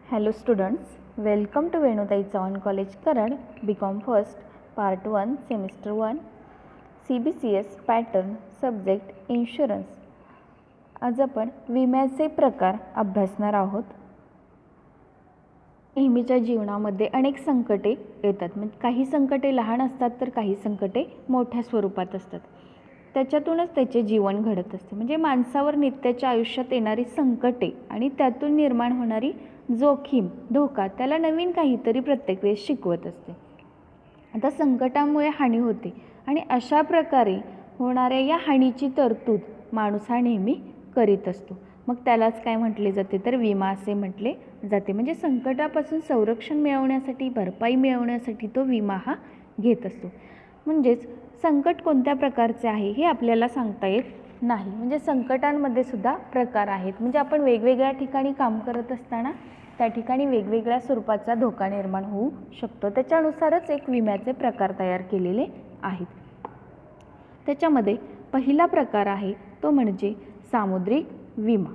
Hello students, welcome to Venutai Chavan College Karad, BCom First, Part 1, Semester 1, CBCS Pattern, Subject Insurance. आज आपण विम्याचे प्रकार अभ्यासणार आहोत. नेहमीच्या जीवनामध्ये अनेक संकटे येतात. म्हणजे काही संकटे लहान असतात तर काही संकटे मोठ्या स्वरूपात असतात. त्याच्यातूनच त्याचे जीवन घडत असते. म्हणजे माणसावर नित्याच्या आयुष्यात येणारी संकटे आणि त्यातून निर्माण होणारी जोखीम, धोका त्याला नवीन काहीतरी प्रत्येक वेळेस शिकवत असते. आता संकटामुळे हानी होते आणि अशा प्रकारे होणाऱ्या या हानीची तरतूद माणूस हा नेहमी करीत असतो. मग त्यालाच काय म्हटले जाते तर विमा असे म्हटले जाते. म्हणजे संकटापासून संरक्षण मिळवण्यासाठी, भरपाई मिळवण्यासाठी तो विमा हा घेत असतो. म्हणजेच संकट कोणत्या प्रकारचे आहे हे आपल्याला सांगता येत नाही. म्हणजे संकटांमध्ये सुद्धा प्रकार आहेत. म्हणजे आपण वेगवेगळ्या ठिकाणी काम करत असताना त्या ठिकाणी वेगवेगळ्या स्वरूपाचा धोका निर्माण होऊ शकतो. त्याच्यानुसारच एक विम्याचे प्रकार तयार केलेले आहेत. त्याच्यामध्ये पहिला प्रकार आहे तो म्हणजे सामुद्रिक विमा.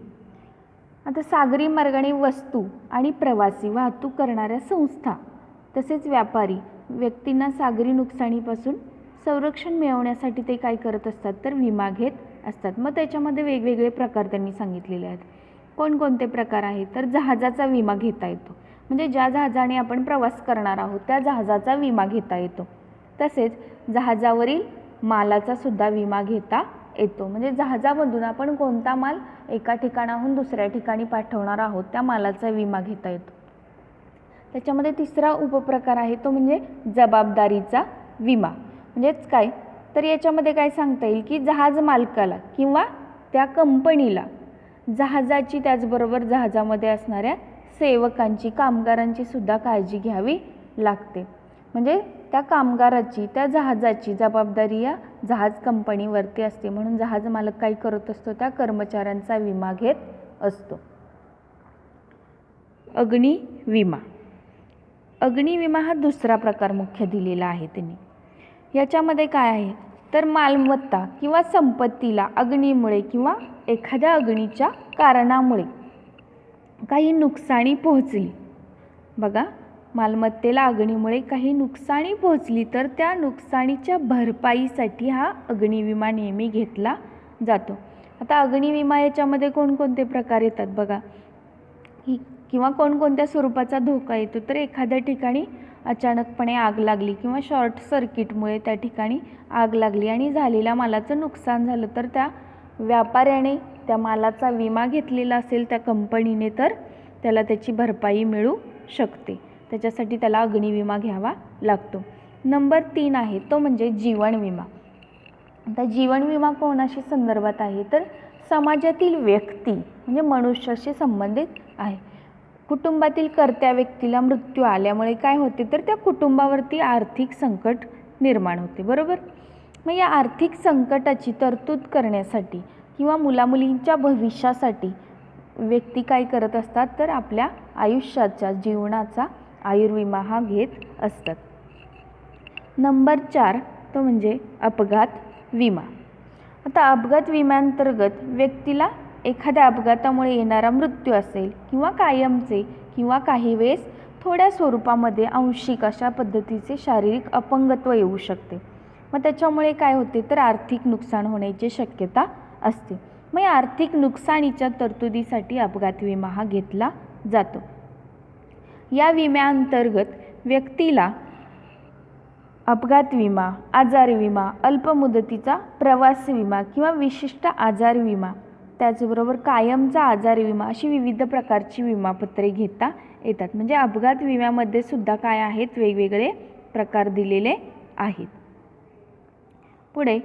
आता सागरी मार्गाने वस्तू आणि प्रवासी वाहतूक करणाऱ्या संस्था तसेच व्यापारी व्यक्तींना सागरी नुकसानीपासून संरक्षण मिळवण्यासाठी ते काय करत असतात तर विमा घेत असतात. मग त्याच्यामध्ये वेगवेगळे प्रकार त्यांनी सांगितलेले आहेत. कोणकोणते प्रकार आहेत तर जहाजाचा विमा घेता येतो. म्हणजे ज्या जहाजाने आपण प्रवास करणार आहोत त्या जहाजाचा विमा घेता येतो. तसेच जहाजावरील मालाचा सुद्धा विमा घेता येतो. म्हणजे जहाजामधून आपण कोणता माल एका ठिकाणाहून दुसऱ्या ठिकाणी पाठवणार आहोत त्या मालाचा विमा घेता येतो. त्याच्यामध्ये तिसरा उपप्रकार आहे तो म्हणजे जबाबदारीचा विमा. म्हणजेच काय तर याच्यामध्ये काय सांगता येईल की जहाज मालकाला किंवा त्या कंपनीला जहाजाची त्याचबरोबर जहाजामध्ये असणाऱ्या सेवकांची, कामगारांची सुद्धा काळजी घ्यावी लागते. म्हणजे त्या कामगाराची, त्या जहाजाची जबाबदारी या जहाज कंपनीवरती असते. म्हणून जहाज मालक काय करत असतो त्या कर्मचाऱ्यांचा विमा घेत असतो. अग्नी विमा. अग्नी विमा हा दुसरा प्रकार मुख्य दिलेला आहे त्यांनी. याच्यामध्ये काय आहे तर मालमत्ता किंवा संपत्तीला अग्नीमुळे किंवा एखाद्या अग्नीच्या कारणामुळे काही नुकसानी पोहोचली. बघा, मालमत्तेला अग्नीमुळे काही नुकसानी पोहोचली तर त्या नुकसानीच्या भरपाईसाठी हा अग्निविमा नेहमी घेतला जातो. आता अग्निविमा याच्यामध्ये कोणकोणते प्रकार येतात बघा, किंवा कोणकोणत्या स्वरूपाचा धोका येतो तर एखाद्या ठिकाणी अचानकपणे आग लागली किंवा शॉर्ट सर्किटमुळे त्या ठिकाणी आग लागली आणि झालेल्या मालाचं नुकसान झालं तर त्या व्यापाऱ्याने त्या मालाचा विमा घेतलेला असेल त्या कंपनीने तर त्याला त्याची भरपाई मिळू शकते. त्याच्यासाठी त्याला अग्निविमा घ्यावा लागतो. नंबर 3 आहे तो म्हणजे जीवन विमा. आता जीवन विमा कोणाशी संदर्भात आहे तर समाजातील व्यक्ती म्हणजे मनुष्याशी संबंधित आहे. कुटुंबातील कर्त्या व्यक्तीला मृत्यू आल्यामुळे काय होते तर त्या कुटुंबावरती आर्थिक संकट निर्माण होते. बरोबर. मग या आर्थिक संकटाची तरतूद करण्यासाठी किंवा मुलामुलींच्या भविष्यासाठी व्यक्ती काय करत असतात तर आपल्या आयुष्याच्या जीवनाचा आयुर्विमा हा घेत असतात. नंबर 4 तो म्हणजे अपघात विमा. आता अपघात विम्याअंतर्गत व्यक्तीला एखाद्या अपघातामुळे येणारा मृत्यू असेल किंवा कायमचे किंवा काही वेळेस थोड्या स्वरूपामध्ये आंशिक अशा पद्धतीचे शारीरिक अपंगत्व येऊ शकते. मग त्याच्यामुळे काय होते तर आर्थिक नुकसान होण्याची शक्यता असते. मग या आर्थिक नुकसानीच्या तरतुदीसाठी अपघात विमा हा घेतला जातो. या विम्याअंतर्गत व्यक्तीला अपघात विमा, आजार विमा, अल्पमुदतीचा प्रवास विमा किंवा विशिष्ट आजार विमा, त्याचबरोबर कायमचा आजार विमा अशी विविध प्रकारची विमापत्रे घेता येतात. म्हणजे अपघात विम्यामध्ये सुद्धा काय आहेत वेगवेगळे प्रकार दिलेले आहेत. पुढे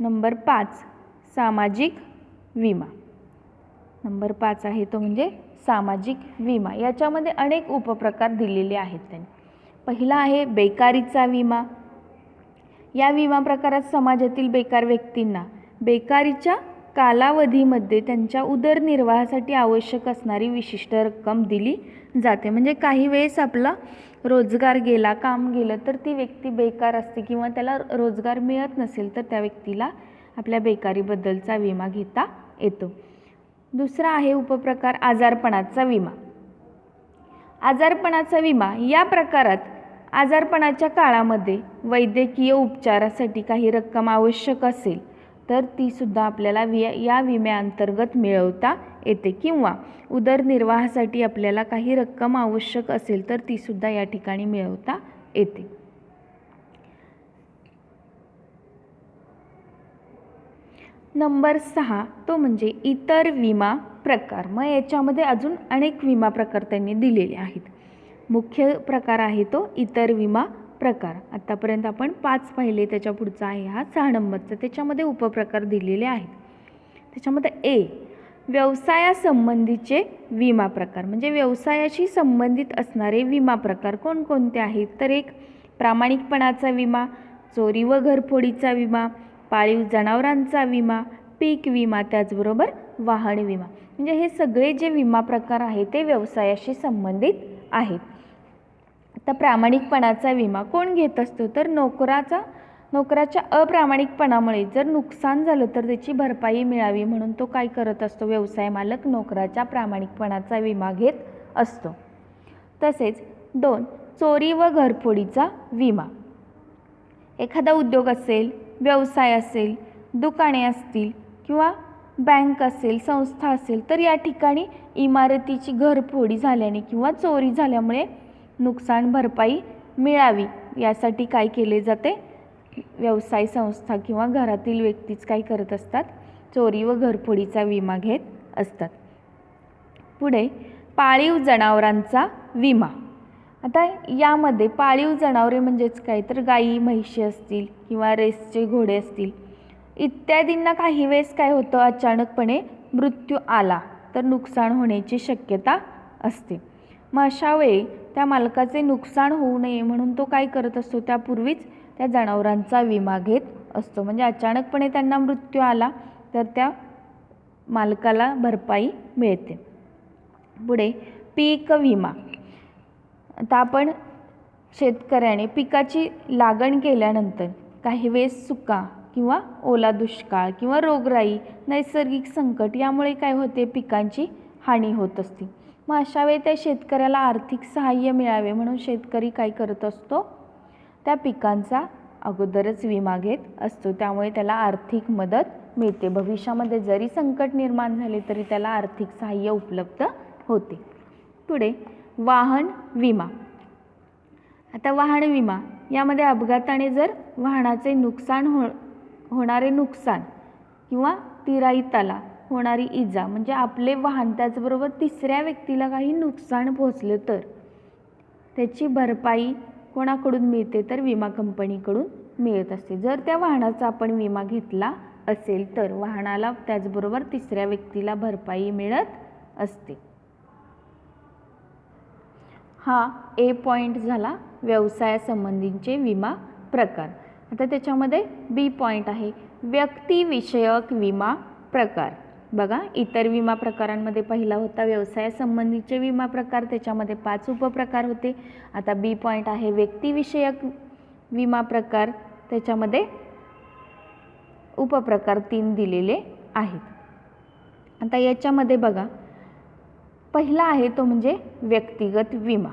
नंबर 5 सामाजिक विमा. नंबर 5 आहे तो म्हणजे सामाजिक विमा. याच्यामध्ये अनेक उपप्रकार दिलेले आहेत त्यांनी. पहिला आहे बेकारीचा विमा. या विमा प्रकारात समाजातील बेकार व्यक्तींना बेकारीच्या कालावधीमध्ये त्यांच्या उदरनिर्वाहासाठी आवश्यक असणारी विशिष्ट रक्कम दिली जाते. म्हणजे काही वेळेस आपला रोजगार गेला, काम गेलं तर ती व्यक्ती बेकार असते किंवा त्याला रोजगार मिळत नसेल तर त्या व्यक्तीला आपल्या बेकारीबद्दलचा विमा घेता येतो. दुसरा आहे उपप्रकार आजारपणाचा विमा. आजारपणाचा विमा या प्रकारात आजारपणाच्या काळामध्ये वैद्यकीय उपचारासाठी काही रक्कम आवश्यक असेल तर ती सुद्धा आपल्याला या विम्याअंतर्गत मिळवता येते, किंवा उदरनिर्वाहासाठी आपल्याला काही रक्कम आवश्यक असेल तर ती सुद्धा या ठिकाणी मिळवता येते. नंबर 6 तो म्हणजे इतर विमा प्रकार. मग याच्यामध्ये अजून अनेक विमा प्रकार त्यांनी दिलेले आहेत. मुख्य प्रकार आहे तो इतर विमा प्रकार. आतापर्यंत आपण 5 पाहिले, त्याच्या पुढचा आहे हा 6 नंबरचा. त्याच्यामध्ये उपप्रकार दिलेले आहेत. त्याच्यामध्ये ए व्यवसायासंबंधीचे विमा प्रकार, म्हणजे व्यवसायाशी संबंधित असणारे विमा प्रकार कोणकोणते आहेत? तर एक प्रामाणिकपणाचा विमा, चोरी व घरफोडीचा विमा, पाळीव जनावरांचा विमा, पीक विमा, त्याचबरोबर वाहन विमा. म्हणजे हे सगळे जे विमा प्रकार आहेत ते व्यवसायाशी संबंधित आहेत. आता प्रामाणिकपणाचा विमा कोण घेत असतो? तर नोकराच्या अप्रामाणिकपणामुळे जर नुकसान झालं तर त्याची भरपाई मिळावी म्हणून तो काय करत असतो? व्यवसाय मालक नोकराच्या प्रामाणिकपणाचा विमा घेत असतो. तसेच 2 चोरी व घरफोडीचा विमा. एखादा उद्योग असेल, व्यवसाय असेल, दुकाने असतील किंवा बँक असेल, संस्था असेल, तर या ठिकाणी इमारतीची घरफोडी झाल्याने किंवा चोरी झाल्यामुळे नुकसान भरपाई मिळावी यासाठी काय केले जाते? व्यवसाय संस्था किंवा घरातील व्यक्तीच काय करत असतात? चोरी व घरफोडीचा विमा घेत असतात. पुढे पाळीव जनावरांचा विमा. आता यामध्ये पाळीव जनावरे म्हणजेच काय? तर गाई म्हैशी असतील किंवा रेसचे घोडे असतील इत्यादींना काही वेळेस काय होतं? अचानकपणे मृत्यू आला तर नुकसान होण्याची शक्यता असते. मग अशा वेळी त्या मालकाचे नुकसान होऊ नये म्हणून तो काय करत असतो? त्यापूर्वीच त्या जनावरांचा विमा घेत असतो. म्हणजे अचानकपणे त्यांना मृत्यू आला तर त्या मालकाला भरपाई मिळते. पुढे पीक विमा. आता आपण शेतकऱ्याने पिकाची लागण केल्यानंतर काही वेळेस सुका किंवा ओला दुष्काळ किंवा रोगराई, नैसर्गिक संकट यामुळे काय होते? पिकांची हानी होत असते. मग अशा वेळी त्या शेतकऱ्याला आर्थिक सहाय्य मिळावे म्हणून शेतकरी काय करत असतो? त्या पिकांचा अगोदरच विमा घेत असतो. त्यामुळे त्याला आर्थिक मदत मिळते. भविष्यामध्ये जरी संकट निर्माण झाले तरी त्याला आर्थिक सहाय्य उपलब्ध होते. पुढे वाहन विमा. आता वाहन विमा यामध्ये अपघाताने जर वाहनाचे होणारे नुकसान किंवा तिराईताला होणारी इजा, म्हणजे आपले वाहन त्याचबरोबर तिसऱ्या व्यक्तीला काही नुकसान पोहोचलं तर त्याची भरपाई कोणाकडून मिळते? तर विमा कंपनीकडून मिळत असते. जर त्या वाहनाचा आपण विमा घेतला असेल तर वाहनाला त्याचबरोबर तिसऱ्या व्यक्तीला भरपाई मिळत असते. हा ए पॉईंट झाला व्यवसायासंबंधीचे विमा प्रकार. आता त्याच्यामध्ये बी पॉईंट आहे व्यक्तिविषयक विमा प्रकार. बघा, इतर विमा प्रकारांमध्ये पहिला होता व्यवसायासंबंधीचे विमा प्रकार, त्याच्यामध्ये 5 उपप्रकार होते. आता बी पॉईंट आहे व्यक्तिविषयक विमा प्रकार, त्याच्यामध्ये उपप्रकार 3 दिलेले आहेत. आता याच्यामध्ये बघा, पहिला आहे तो म्हणजे व्यक्तिगत विमा.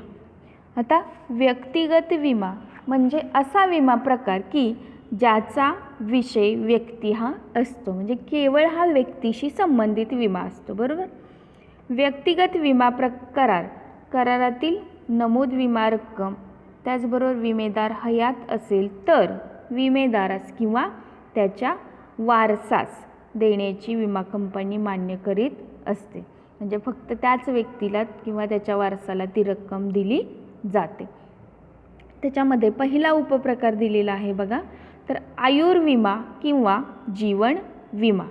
आता व्यक्तिगत विमा म्हणजे असा विमा प्रकार की ज्याचा विषय व्यक्ती हा असतो, म्हणजे केवळ हा व्यक्तीशी संबंधित विमा असतो. बरोबर. व्यक्तिगत विमा करारातील नमूद विमा रक्कम त्याचबरोबर विमेदार हयात असेल तर विमेदारास किंवा त्याच्या वारसास देण्याची विमा कंपनी मान्य करीत असते. म्हणजे फक्त त्याच व्यक्तीला किंवा त्याच्या वारसाला ती रक्कम दिली जाते. त्याच्यामध्ये पहिला उपप्रकार दिलेला आहे बघा, तर आयुर्विमा किंवा जीवन विमा.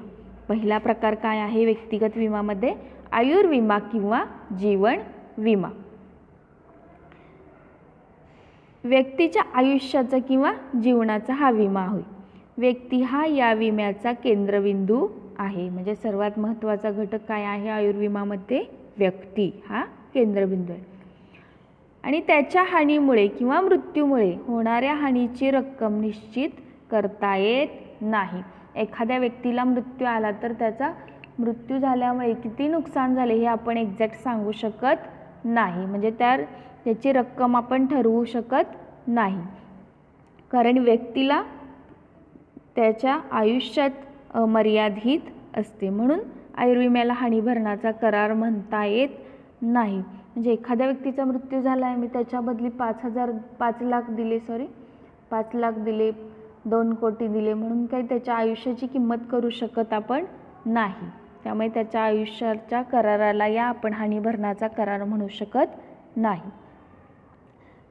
पहिला प्रकार काय आहे व्यक्तिगत विमामध्ये? आयुर्विमा किंवा जीवन विमा. व्यक्तीच्या आयुष्याचा किंवा जीवनाचा हा विमा होय. व्यक्ती हा या विम्याचा केंद्रबिंदू आहे. म्हणजे सर्वात महत्त्वाचा घटक काय आहे आयुर्विमामध्ये? व्यक्ती हा केंद्रबिंदू आहे. आणि त्याच्या हानीमुळे किंवा मृत्यूमुळे होणाऱ्या हानीची रक्कम निश्चित करता येत नाही. एखाद्या व्यक्तीला मृत्यू आला तर त्याचा मृत्यू झाल्यामुळे किती नुकसान झाले हे आपण एक्झॅक्ट सांगू शकत नाही, म्हणजे त्याची रक्कम आपण ठरवू शकत नाही, कारण व्यक्तीला त्याच्या आयुष्यात मर्यादित असते. म्हणून आयुर्विम्याला हानीभरणाचा करार म्हणता येत नाही. म्हणजे एखाद्या व्यक्तीचा मृत्यू झाला आहे, मी त्याच्या बदली 5 लाख दिले, 2 कोटी दिले म्हणून काही त्याच्या आयुष्याची किंमत करू शकत आपण नाही. त्यामुळे त्याच्या आयुष्याच्या कराराला आपण हानीभरणाचा करार म्हणू शकत नाही.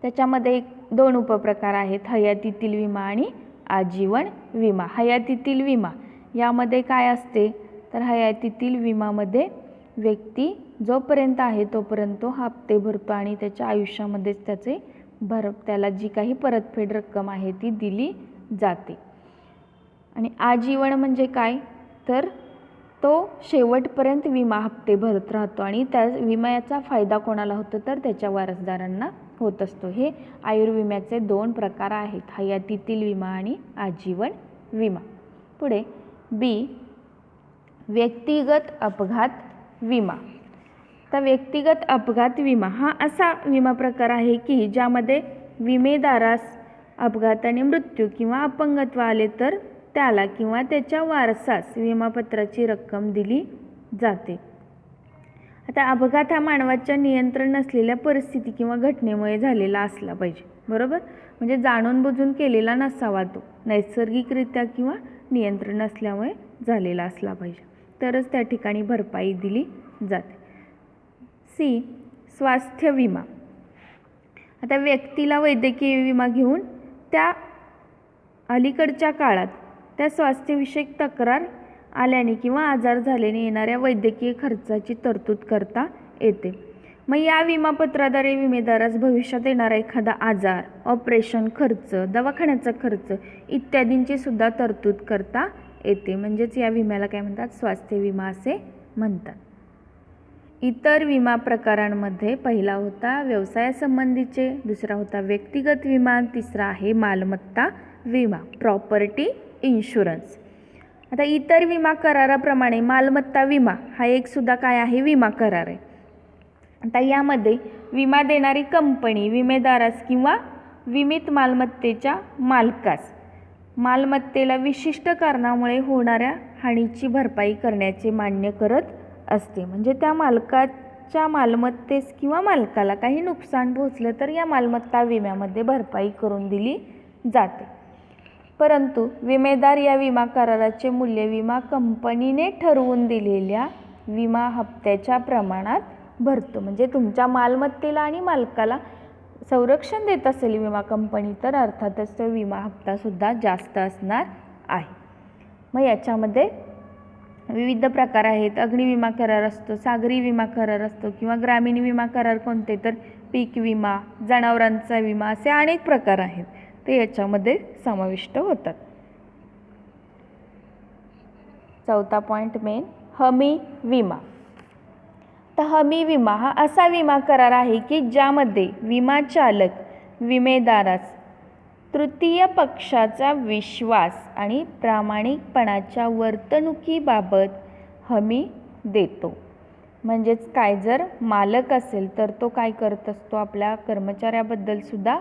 त्याच्यामध्ये 2 उपप्रकार आहेत, हयातीतील विमा आणि आजीवन विमा. हयातीतील विमा यामध्ये काय असते, तर हयातीतील विमामध्ये व्यक्ती जोपर्यंत आहे तोपर्यंत हप्ते भरतो आणि त्याच्या आयुष्यामध्येच त्याला जी काही परतफेड रक्कम आहे ती दिली जाते. आणि आजीवन म्हणजे काय, तर तो शेवटपर्यंत विमा हप्ते भरत राहतो आणि त्या विम्याचा फायदा कोणाला होतो, तर त्याच्या वारसदारांना होत असतो. हे आयुर्विम्याचे 2 प्रकार आहेत, हयातीतील विमा आणि आजीवन विमा. पुढे बी, व्यक्तिगत अपघात विमा. तर व्यक्तिगत अपघात विमा हा असा विमा प्रकार आहे की ज्यामध्ये विमेदारास अपघाताने मृत्यू किंवा अपंगत्व आले तर त्याला किंवा त्याच्या वारसास विमापत्राची रक्कम दिली जाते. आता अपघात हा मानवाच्या नियंत्रण नसलेल्या परिस्थिती किंवा घटनेमुळे झालेला असला पाहिजे, बरोबर. म्हणजे जाणून बुजून केलेला नसावा, तो नैसर्गिकरित्या किंवा नियंत्रण नसल्यामुळे झालेला असला पाहिजे, तरच त्या ठिकाणी भरपाई दिली जाते. सी, स्वास्थ्य विमा. आता व्यक्तीला वैद्यकीय विमा घेऊन त्या अलीकडच्या काळात त्या स्वास्थ्यविषयक तक्रार आल्याने किंवा आजार झाल्याने येणाऱ्या वैद्यकीय खर्चाची तरतूद करता येते. मग या विमापत्राद्वारे विमेदारास भविष्यात येणारा एखादा आजार, ऑपरेशन खर्च, दवाखान्याचा खर्च इत्यादींची सुद्धा तरतूद करता येते. म्हणजेच या विम्याला काय म्हणतात, स्वास्थ्य विमा असे म्हणतात. इतर विमा प्रकारांमध्ये पहिला होता व्यवसायासंबंधीचे, दुसरा होता व्यक्तिगत विमा, तिसरा आहे मालमत्ता विमा, प्रॉपर्टी इन्शुरन्स. आता इतर विमा कराराप्रमाणे मालमत्ता विमा हा एक सुद्धा काय आहे, विमा करार आहे. आता यामध्ये विमा देणारी कंपनी विमेदारास किंवा विमित मालमत्तेच्या मालकास मालमत्तेला विशिष्ट कारणामुळे होणाऱ्या हानीची भरपाई करण्याचे मान्य करत असते. म्हणजे त्या मालकाच्या मालमत्तेस किंवा मालकाला काही नुकसान पोहोचलं तर या मालमत्ता विम्यामध्ये भरपाई करून दिली जाते. परंतु विमेदार या विमा कराराचे मूल्य विमा कंपनीने ठरवून दिलेल्या विमा हप्त्याच्या प्रमाणात भरतो. म्हणजे तुमच्या मालमत्तेला आणि मालकाला संरक्षण देत असेल विमा कंपनी तर अर्थातच तो विमा हप्तासुद्धा जास्त असणार आहे. मग याच्यामध्ये विविध प्रकार आहेत. अग्निविमा करार असतो, सागरी विमा करार असतो किंवा ग्रामीण विमा करार कोणते, तर पीक विमा, जनावरांचा विमा, असे अनेक प्रकार आहेत, ते याच्यामध्ये समाविष्ट होतात. चौथा पॉईंट मेन, हमी विमा. तर हमी विमा हा असा विमा करार आहे की ज्यामध्ये विमा चालक विमेदारास तृतीय पक्षाचा विश्वास आणि प्रामाणिकपणाच्या वर्तणुकीबाबत हमी देतो. म्हणजेच काय, जर मालक असेल तर तो काय करत असतो, आपल्या कर्मचाऱ्याबद्दल सुद्धा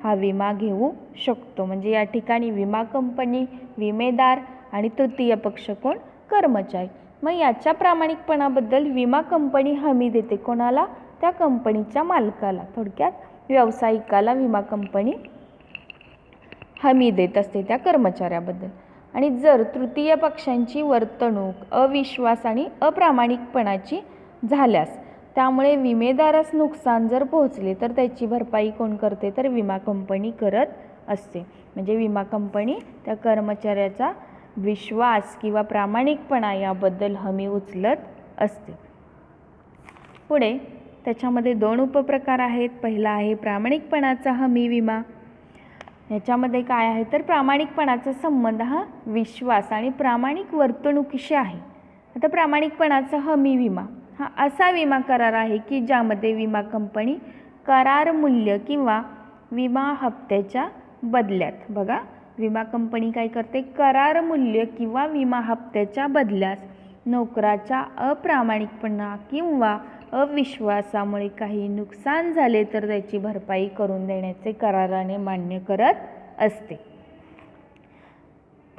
हा विमा घेऊ शकतो. म्हणजे या ठिकाणी विमा कंपनी, विमेदार आणि तृतीय पक्ष कोण, कर्मचारी. मग याच्या प्रामाणिकपणाबद्दल विमा कंपनी हमी देते. कोणाला, त्या कंपनीच्या मालकाला, थोडक्यात व्यावसायिकाला विमा कंपनी हमी देत असते त्या कर्मचाऱ्याबद्दल. आणि जर तृतीय पक्षांची वर्तणूक अविश्वास आणि अप्रामाणिकपणाची झाल्यास त्यामुळे विमेदारास नुकसान जर पोहोचले तर त्याची भरपाई कोण करते, तर विमा कंपनी करत असते. म्हणजे विमा कंपनी त्या कर्मचाऱ्याचा विश्वास किंवा प्रामाणिकपणा याबद्दल हमी उचलत असते. पुढे त्याच्यामध्ये 2 उपप्रकार आहेत. पहिला आहे प्रामाणिकपणाचा हमी विमा. याच्यामध्ये काय आहे, तर प्रामाणिकपणाचा संबंध हा विश्वास आणि प्रामाणिक वर्तणुकीशी आहे. आता प्रामाणिकपणाचा हमी विमा हा असा विमा करार आहे की ज्यामध्ये विमा कंपनी करार मूल्य किंवा विमा हप्त्याच्या बदल्यात, बघा विमा कंपनी काय करते, करार मूल्य किंवा विमा हप्त्याच्या बदल्यास नोकराच्या अप्रामाणिकपणा किंवा अविश्वासामुळे काही नुकसान झाले तर त्याची भरपाई करून देण्याचे कराराने मान्य करत असते.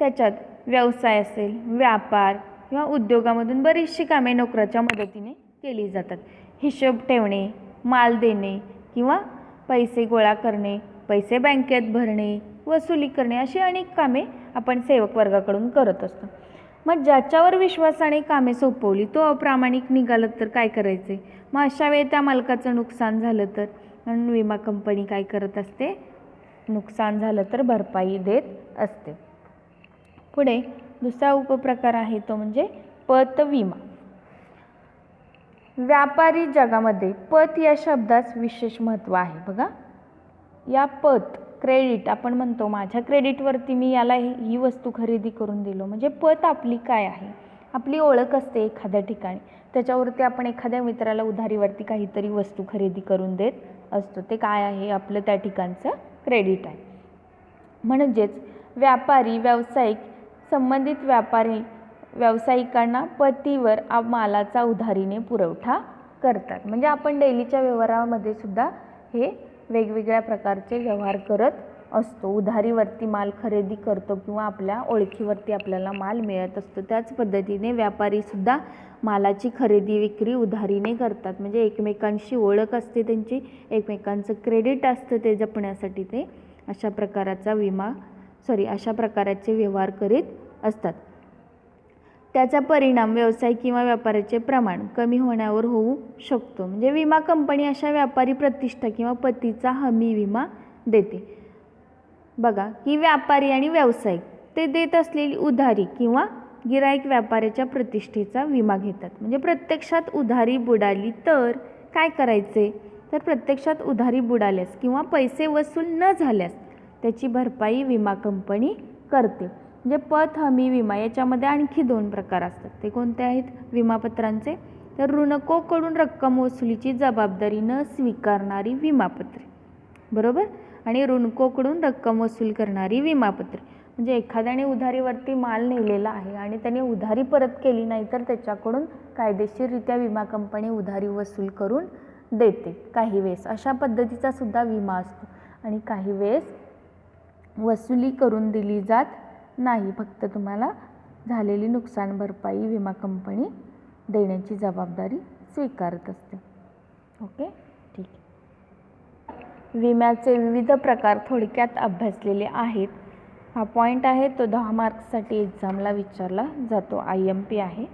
त्याच्यात व्यवसाय असेल, व्यापार किंवा उद्योगामधून बरीचशी कामे नोकराच्या मदतीने केली जातात. हिशोब ठेवणे, माल देणे किंवा पैसे गोळा करणे, पैसे बँकेत भरणे, वसुली करणे अशी अनेक कामे आपण सेवक वर्गाकडून करत असतो. मग ज्याच्यावर विश्वासाने कामे सोपवली तो अप्रामाणिक निघाला तर काय करायचे? मग अशा वेळी त्या मालकाचं नुकसान झालं तर म्हणून विमा कंपनी काय करत असते? नुकसान झालं तर भरपाई देत असते. पुढे दुसरा उपप्रकार आहे तो म्हणजे पत विमा. व्यापारी जगामध्ये पत या शब्दास विशेष महत्त्व आहे. बघा, या पत क्रेडिट आपण म्हणतो, माझ्या क्रेडिटवरती मी याला ही वस्तू खरेदी करून दिलो, म्हणजे पत आपली काय आहे? आपली ओळख असते एखाद्या ठिकाणी, त्याच्यावरती आपण एखाद्या मित्राला उधारीवरती काहीतरी वस्तू खरेदी करून देत असतो. ते काय आहे? आपलं त्या ठिकाणचं क्रेडिट आहे. म्हणजेच व्यापारी व्यावसायिक संबंधित व्यावसायिकांना पतीवर मालाचा उधारीने पुरवठा करतात. म्हणजे आपण डेलीच्या व्यवहारामध्ये सुद्धा हे वेगवेगळ्या प्रकारचे व्यवहार करत असतो. उधारीवरती माल खरेदी करतो किंवा आपल्या ओळखीवरती आपल्याला माल मिळत असतो. त्याच पद्धतीने व्यापारीसुद्धा मालाची खरेदी विक्री उधारीने करतात. म्हणजे एकमेकांशी ओळख असते त्यांची, एकमेकांचं क्रेडिट असतं ते जपण्यासाठी ते अशा प्रकाराचे व्यवहार करीत असतात. त्याचा परिणाम व्यवसाय किंवा व्यापाराचे प्रमाण कमी होण्यावर होऊ शकतो. म्हणजे विमा कंपनी अशा व्यापारी प्रतिष्ठा किंवा पतीचा हमी विमा देते. बघा की व्यापारी आणि व्यावसायिक ते देत असलेली उधारी किंवा गिराईक व्यापाऱ्याच्या प्रतिष्ठेचा विमा घेतात. म्हणजे प्रत्यक्षात उधारी बुडाली तर काय करायचे? तर प्रत्यक्षात उधारी बुडाल्यास किंवा पैसे वसूल न झाल्यास त्याची भरपाई विमा कंपनी करते. म्हणजे पत हमी विमा याच्यामध्ये आणखी 2 प्रकार असतात. ते कोणते आहेत विमापत्रांचे? तर ऋणकोकडून रक्कम वसुलीची जबाबदारी न स्वीकारणारी विमापत्रे, बरोबर, आणि ऋणकोकडून रक्कम वसूल करणारी विमापत्रे. म्हणजे एखाद्याने उधारीवरती माल नेलेला आहे आणि त्याने उधारी परत केली नाही तर त्याच्याकडून कायदेशीररित्या विमा कंपनी उधारी वसूल करून देते. काही वेळेस अशा पद्धतीचा सुद्धा विमा असतो आणि काही वेळेस वसुली करून दिली जात नाही, फक्त तुम्हाला झालेली नुकसान भरपाई विमा कंपनी देण्याची जबाबदारी स्वीकारत असते. ओके, ठीक आहे. विम्याचे विविध प्रकार थोडक्यात अभ्यासलेले आहेत. हा पॉईंट आहे तो 10 मार्क्ससाठी एक्झामला विचारला जातो, IMP आहे.